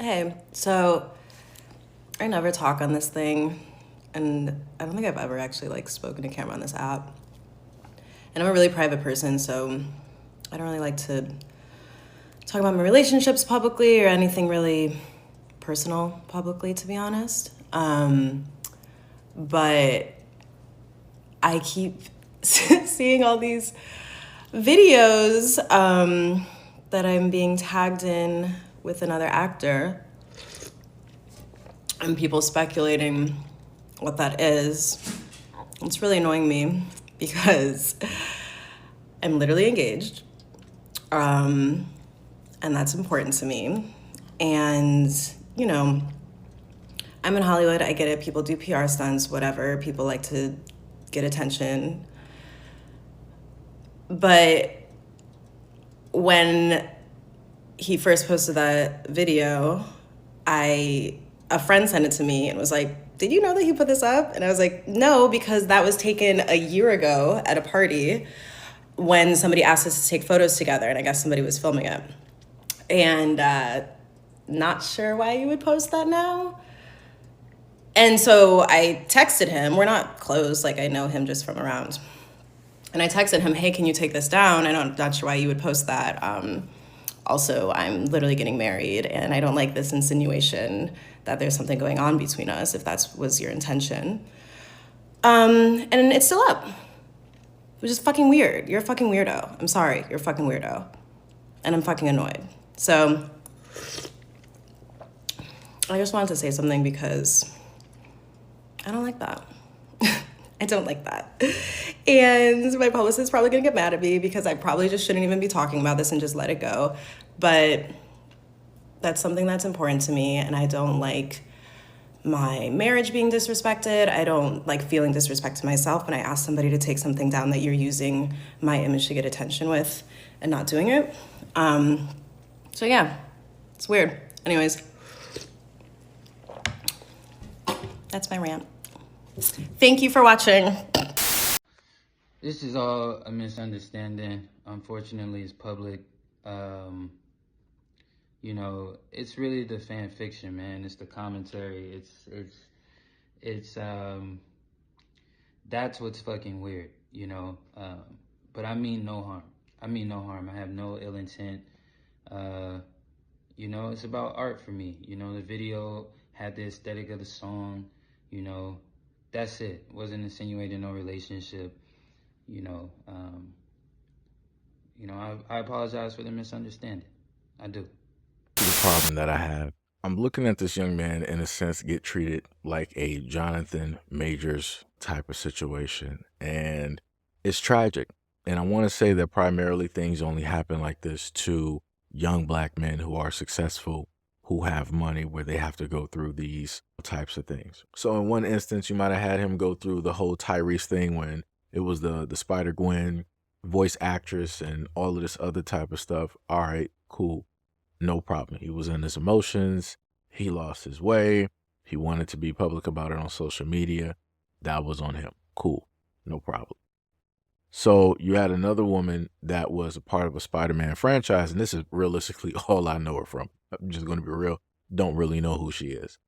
Hey, so I never talk on this thing, and I don't think I've ever actually spoken to camera on this app. And I'm a really private person, so I don't really like to talk about my relationships publicly or anything really personal publicly, to be honest. But I keep seeing all these videos that I'm being tagged in with another actor, and people speculating what that is. It's really annoying me because I'm literally engaged, and that's important to me. And, you know, I'm in Hollywood, I get it. People do PR stunts, whatever. People like to get attention. But when he first posted that video, a friend sent it to me and was like, "Did you know that he put this up?" And I was like, "No, because that was taken a year ago at a party when somebody asked us to take photos together, and I guess somebody was filming it. And not sure why you would post that now." And so I texted him. We're not close, like I know him just from around. And I texted him, "Hey, can you take this down? I'm not sure why you would post that. Also, I'm literally getting married, and I don't like this insinuation that there's something going on between us, if that was your intention." And it's still up, which is fucking weird. You're a fucking weirdo. I'm sorry, you're a fucking weirdo. And I'm fucking annoyed. So I just wanted to say something because I don't like that. I don't like that. And my publicist is probably gonna get mad at me because I probably just shouldn't even be talking about this and just let it go. But that's something that's important to me, and I don't like my marriage being disrespected. I don't like feeling disrespected myself when I ask somebody to take something down that you're using my image to get attention with and not doing it. So yeah, it's weird. Anyways, that's my rant. Thank you for watching. This is all a misunderstanding. Unfortunately, it's public. You know, it's really the fan fiction, man. It's the commentary. It's that's what's fucking weird, you know. But I mean no harm. I mean no harm. I have no ill intent. You know, it's about art for me. You know, the video had the aesthetic of the song. You know, that's it. Wasn't insinuating no relationship. You know, I apologize for the misunderstanding. I do. The problem that I have, I'm looking at this young man in a sense get treated like a Jonathan Majors type of situation, and it's tragic. And I want to say that primarily things only happen like this to young black men who are successful, who have money, where they have to go through these types of things. So in one instance, you might have had him go through the whole Tyrese thing when it was the Spider-Gwen voice actress and all of this other type of stuff. All right, cool. No problem. He was in his emotions. He lost his way. He wanted to be public about it on social media. That was on him. Cool. No problem. So you had another woman that was a part of a Spider-Man franchise, and this is realistically all I know her from. I'm just going to be real. Don't really know who she is.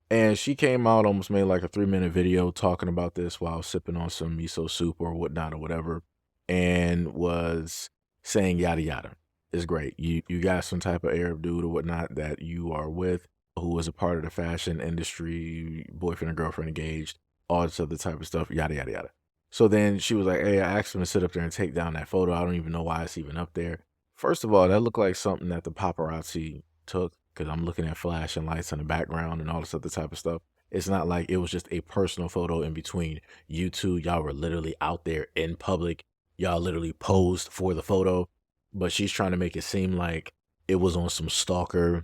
And she came out, almost made like a 3-minute video talking about this while sipping on some miso soup or whatnot or whatever, and was saying yada yada. It's great. You got some type of Arab dude or whatnot that you are with who was a part of the fashion industry, boyfriend and girlfriend engaged, all this other type of stuff, yada yada yada. So then she was like, "Hey, I asked him to sit up there and take down that photo. I don't even know why it's even up there." First of all, that looked like something that the paparazzi took, because I'm looking at flashing lights in the background and all this other type of stuff. It's not like it was just a personal photo in between you two. Y'all were literally out there in public. Y'all literally posed for the photo. But she's trying to make it seem like it was on some stalker,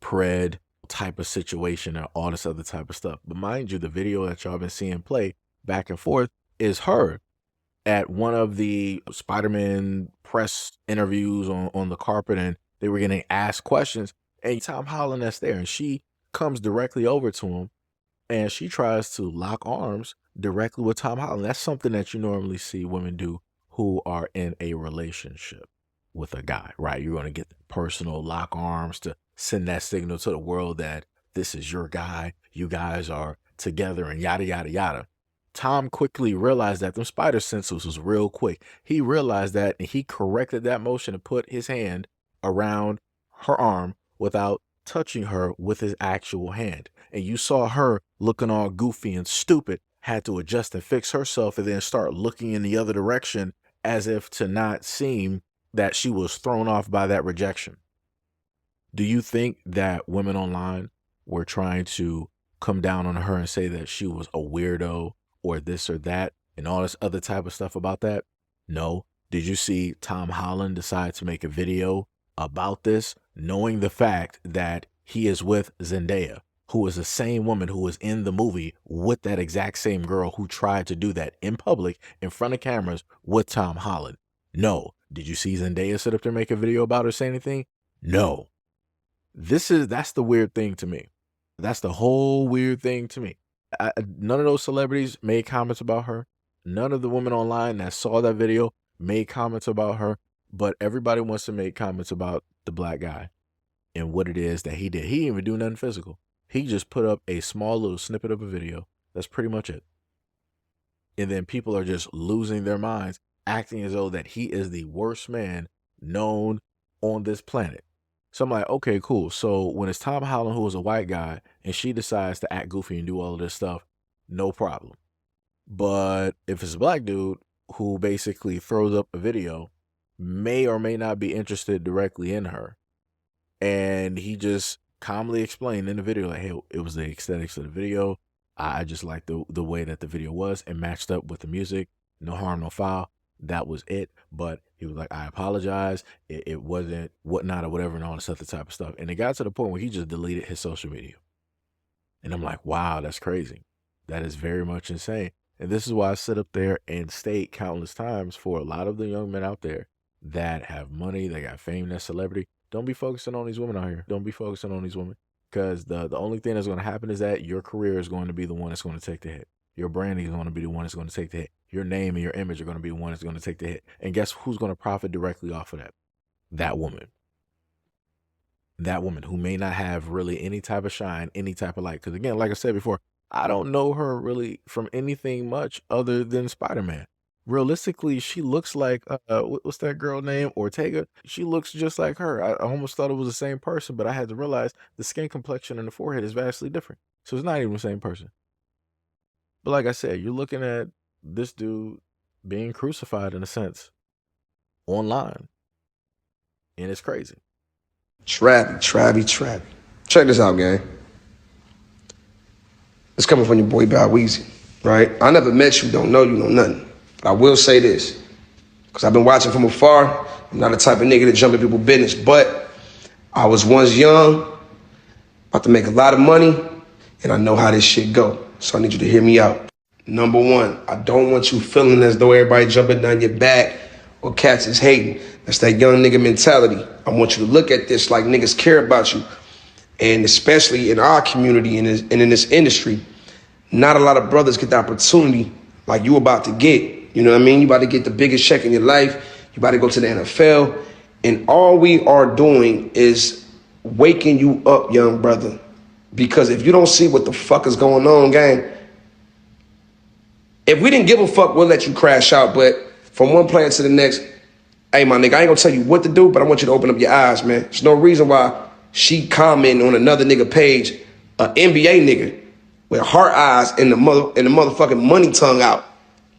pred type of situation or all this other type of stuff. But mind you, the video that y'all been seeing play back and forth is her at one of the Spider-Man press interviews on the carpet, and they were getting asked questions, and Tom Holland that's there, and she comes directly over to him, and she tries to lock arms directly with Tom Holland. That's something that you normally see women do who are in a relationship with a guy, right? You're going to get personal lock arms to send that signal to the world that this is your guy, you guys are together, and yada, yada, yada. Tom quickly realized that them spider senses was real quick. He realized that, and he corrected that motion and put his hand around her arm without touching her with his actual hand. And you saw her looking all goofy and stupid, had to adjust and fix herself and then start looking in the other direction as if to not seem that she was thrown off by that rejection. Do you think that women online were trying to come down on her and say that she was a weirdo or this or that and all this other type of stuff about that? No. Did you see Tom Holland decide to make a video about this, knowing the fact that he is with Zendaya, who is the same woman who was in the movie with that exact same girl who tried to do that in public in front of cameras with Tom Holland? No. Did you see Zendaya sit up there and make a video about her, say anything? No. That's the weird thing to me. That's the whole weird thing to me. None of those celebrities made comments about her. None of the women online that saw that video made comments about her, but everybody wants to make comments about the black guy and what it is that he did. He didn't even do nothing physical. He just put up a small little snippet of a video. That's pretty much it. And then people are just losing their minds, acting as though that he is the worst man known on this planet. So I'm like, okay, cool. So when it's Tom Holland, who is a white guy, and she decides to act goofy and do all of this stuff, no problem. But if it's a black dude who basically throws up a video, may or may not be interested directly in her, and he just calmly explained in the video, like, hey, it was the aesthetics of the video. I just liked the way that the video was and matched up with the music. No harm, no foul. That was it. But he was like, I apologize. It wasn't whatnot or whatever and all this other type of stuff. And it got to the point where he just deleted his social media. And I'm like, wow, that's crazy. That is very much insane. And this is why I sit up there and state countless times for a lot of the young men out there that have money, they got fame, that celebrity. Don't be focusing on these women out here. Don't be focusing on these women. Because the only thing that's going to happen is that your career is going to be the one that's going to take the hit. Your branding is going to be the one that's going to take the hit. Your name and your image are going to be the one that's going to take the hit. And guess who's going to profit directly off of that? That woman. That woman who may not have really any type of shine, any type of light. Because again, like I said before, I don't know her really from anything much other than Spider-Man. Realistically, she looks like, what's that girl name? Ortega. She looks just like her. I almost thought it was the same person, but I had to realize the skin complexion and the forehead is vastly different. So it's not even the same person. But like I said, you're looking at this dude being crucified in a sense online. And it's crazy. Trappy. Check this out, gang. It's coming from your boy Bow Weezy, right? I never met you, don't know you, know nothing. But I will say this, because I've been watching from afar. I'm not the type of nigga to jump in people's business, but I was once young, about to make a lot of money, and I know how this shit go. So I need you to hear me out. Number one, I don't want you feeling as though everybody jumping down your back or cats is hating. That's that young nigga mentality. I want you to look at this like niggas care about you. And especially in our community and in this industry, not a lot of brothers get the opportunity like you about to get. You know what I mean? You about to get the biggest check in your life. You about to go to the NFL. And all we are doing is waking you up, young brother. Because if you don't see what the fuck is going on, gang, if we didn't give a fuck, we'll let you crash out. But from one player to the next, hey, my nigga, I ain't gonna tell you what to do, but I want you to open up your eyes, man. There's no reason why she commenting on another nigga page, an NBA nigga, with heart eyes and the motherfucking money tongue out.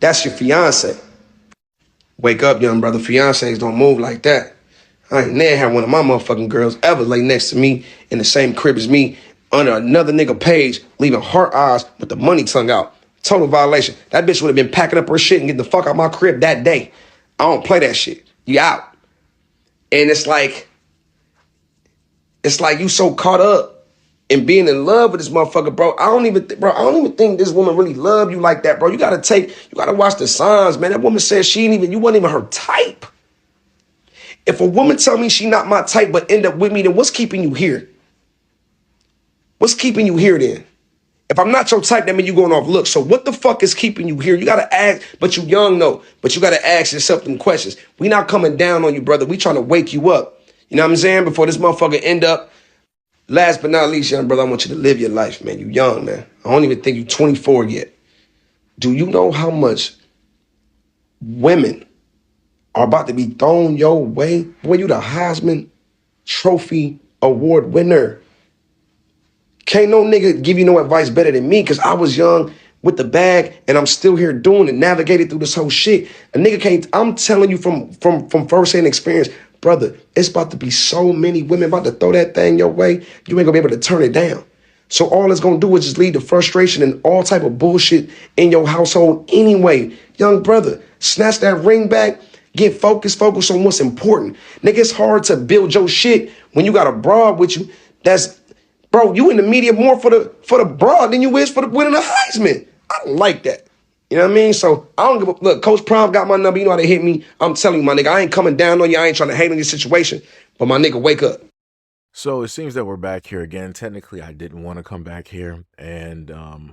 That's your fiance. Wake up, young brother. Fiancés don't move like that. I ain't never had one of my motherfucking girls ever lay next to me in the same crib as me under another nigga page, leaving heart eyes with the money tongue out. Total violation. That bitch would have been packing up her shit and getting the fuck out my crib that day. I don't play that shit. You out. And it's like you so caught up in being in love with this motherfucker, bro. I don't even think this woman really love you like that, bro. You gotta watch the signs, man. That woman said you wasn't even her type. If a woman tell me she not my type but end up with me, then what's keeping you here? What's keeping you here then? If I'm not your type, that means you going off looks. So what the fuck is keeping you here? You got to ask, but you young though. But you got to ask yourself them questions. We not coming down on you, brother. We trying to wake you up. You know what I'm saying? Before this motherfucker end up Last but not least, young brother, I want you to live your life, man. You young, man. I don't even think you 24 yet. Do you know how much women are about to be thrown your way? Boy, you the Heisman Trophy Award winner. Can't no nigga give you no advice better than me, because I was young with the bag and I'm still here doing it, navigating through this whole shit. A nigga can't, I'm telling you from first-hand experience, brother, it's about to be so many women about to throw that thing your way, you ain't gonna be able to turn it down. So all it's gonna do is just lead to frustration and all type of bullshit in your household anyway. Young brother, snatch that ring back, get focused on what's important. Nigga, it's hard to build your shit when you got a broad with you that's, bro, you in the media more for the broad than you is for the winning the Heisman. I don't like that. You know what I mean? So I don't give a look. Coach Prime got my number. You know how to hit me. I'm telling you, my nigga, I ain't coming down on you. I ain't trying to hate on your situation. But my nigga, wake up. So it seems that we're back here again. Technically, I didn't want to come back here, and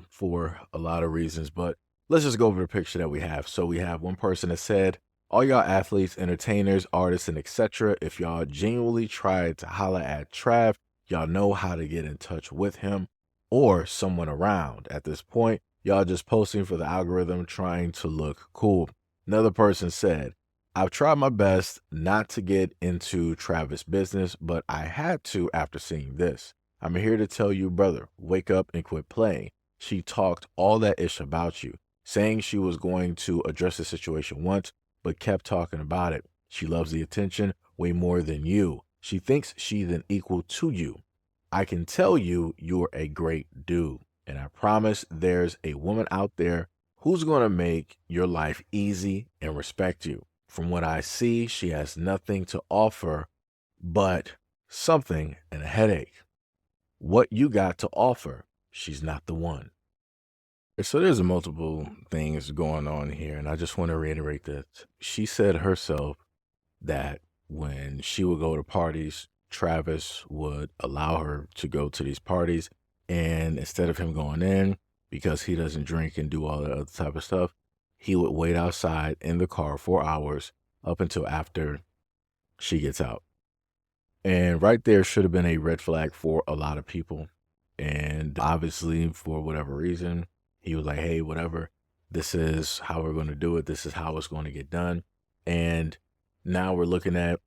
for a lot of reasons, but let's just go over the picture that we have. So we have one person that said, all y'all athletes, entertainers, artists, and etc., if y'all genuinely tried to holler at Trav, y'all know how to get in touch with him or someone around. At this point, y'all just posting for the algorithm, trying to look cool. Another person said, I've tried my best not to get into Travis' business, but I had to after seeing this. I'm here to tell you, brother, wake up and quit playing. She talked all that ish about you, saying she was going to address the situation once, but kept talking about it. She loves the attention way more than you. She thinks she's an equal to you. I can tell you you're a great dude, and I promise there's a woman out there who's going to make your life easy and respect you. From what I see, she has nothing to offer but something and a headache. What you got to offer, she's not the one. So there's multiple things going on here, and I just want to reiterate that she said herself that when she would go to parties, Travis would allow her to go to these parties, and instead of him going in, because he doesn't drink and do all that other type of stuff, he would wait outside in the car for hours up until after she gets out. And right there should have been a red flag for a lot of people. And obviously, for whatever reason, he was like, hey, whatever, this is how we're going to do it. This is how it's going to get done. And now we're looking at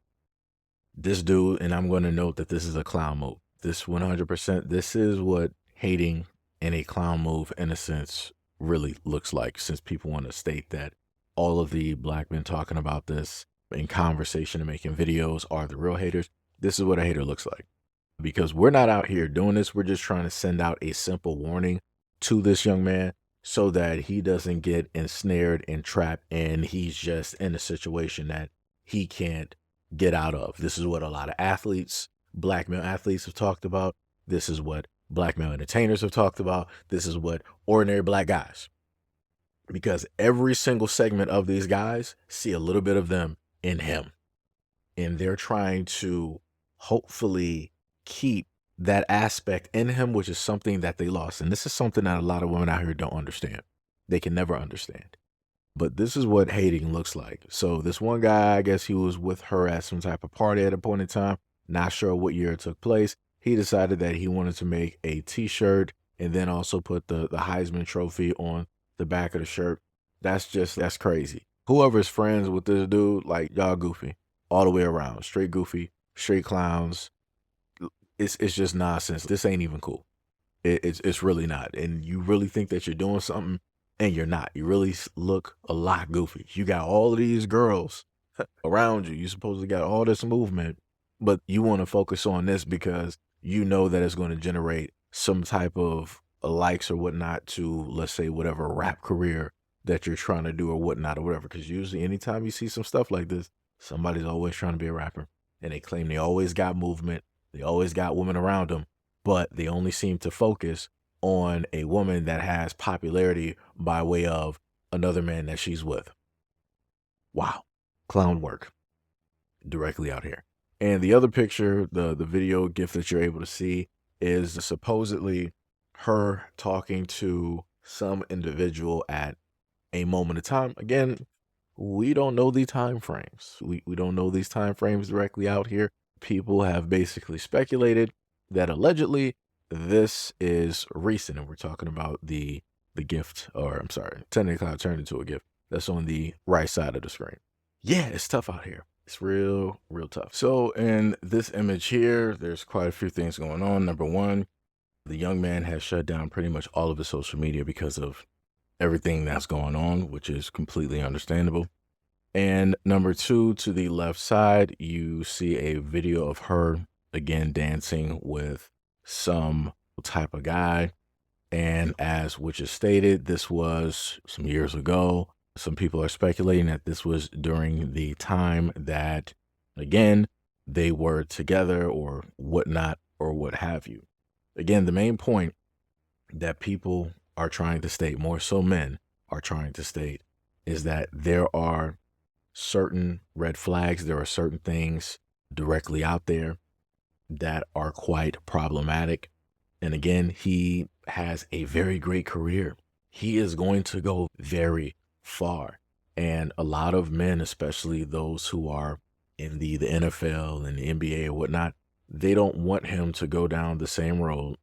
this dude, and I'm going to note that this is a clown move. This 100%, this is what hating in a clown move, in a sense, really looks like, since people want to state that all of the black men talking about this in conversation and making videos are the real haters. This is what a hater looks like, because we're not out here doing this. We're just trying to send out a simple warning to this young man so that he doesn't get ensnared and trapped, and he's just in a situation that he can't get out of. This is what a lot of athletes, black male athletes, have talked about. This is what black male entertainers have talked about. This is what ordinary black guys, because every single segment of these guys see a little bit of them in him, and they're trying to hopefully keep that aspect in him, which is something that they lost. And this is something that a lot of women out here don't understand. They can never understand. But this is what hating looks like. So this one guy, I guess he was with her at some type of party at a point in time. Not sure what year it took place. He decided that he wanted to make a t-shirt and then also put the Heisman Trophy on the back of the shirt. That's crazy. Whoever's friends with this dude, like, y'all goofy all the way around. Straight goofy, straight clowns. It's just nonsense. This ain't even cool. It's really not. And you really think that you're doing something, and you're not. You really look a lot goofy. You got all of these girls around you. You supposedly got all this movement, but you want to focus on this because you know that it's going to generate some type of likes or whatnot to, let's say, whatever rap career that you're trying to do or whatnot or whatever. Because usually anytime you see some stuff like this, somebody's always trying to be a rapper, and they claim they always got movement. They always got women around them, but they only seem to focus on a woman that has popularity by way of another man that she's with. Wow. Clown work directly out here. And the other picture, the video GIF that you're able to see, is supposedly her talking to some individual at a moment of time. Again, we don't know the time frames. We don't know these time frames directly out here. People have basically speculated that allegedly this is recent, and we're talking about the gift, or I'm sorry, technically I turned into a gift that's on the right side of the screen. Yeah, it's tough out here. It's real tough. So in this image here, there's quite a few things going on. Number one, the young man has shut down pretty much all of his social media because of everything that's going on, which is completely understandable. And number two, to the left side, you see a video of her again dancing with some type of guy. And as which is stated, this was some years ago. Some people are speculating that this was during the time that, again, they were together or whatnot or what have you. Again, the main point that people are trying to state, more so men are trying to state, is that there are certain red flags, there are certain things directly out there that are quite problematic. And again, he has a very great career. He is going to go very far. And a lot of men, especially those who are in the NFL and the NBA or whatnot, they don't want him to go down the same road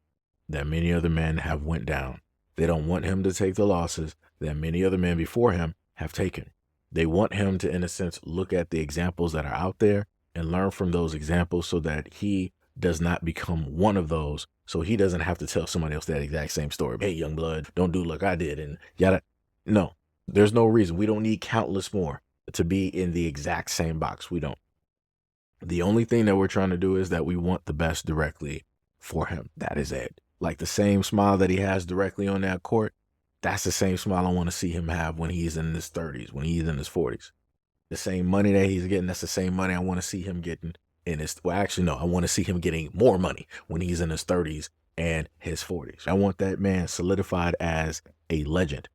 that many other men have went down. They don't want him to take the losses that many other men before him have taken. They want him to, in a sense, look at the examples that are out there and learn from those examples so that he does not become one of those, so he doesn't have to tell somebody else that exact same story. Hey, young blood, don't do like I did and yada. No, there's no reason. We don't need countless more to be in the exact same box. We don't. The only thing that we're trying to do is that we want the best directly for him. That is it. Like the same smile that he has directly on that court, that's the same smile I want to see him have when he's in his 30s, when he's in his 40s. The same money that he's getting, that's the same money I want to see him getting in his, well, actually, no, I want to see him getting more money when he's in his 30s and his 40s. I want that man solidified as a legend.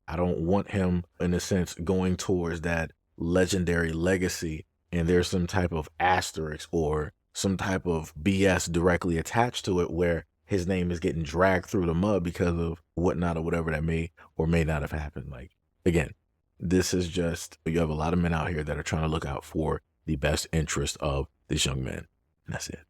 I don't want him, in a sense, going towards that legendary legacy and there's some type of asterisk or some type of BS directly attached to it where his name is getting dragged through the mud because of whatnot or whatever that may or may not have happened. Like, again, this is just, you have a lot of men out here that are trying to look out for the best interest of this young man. And that's it.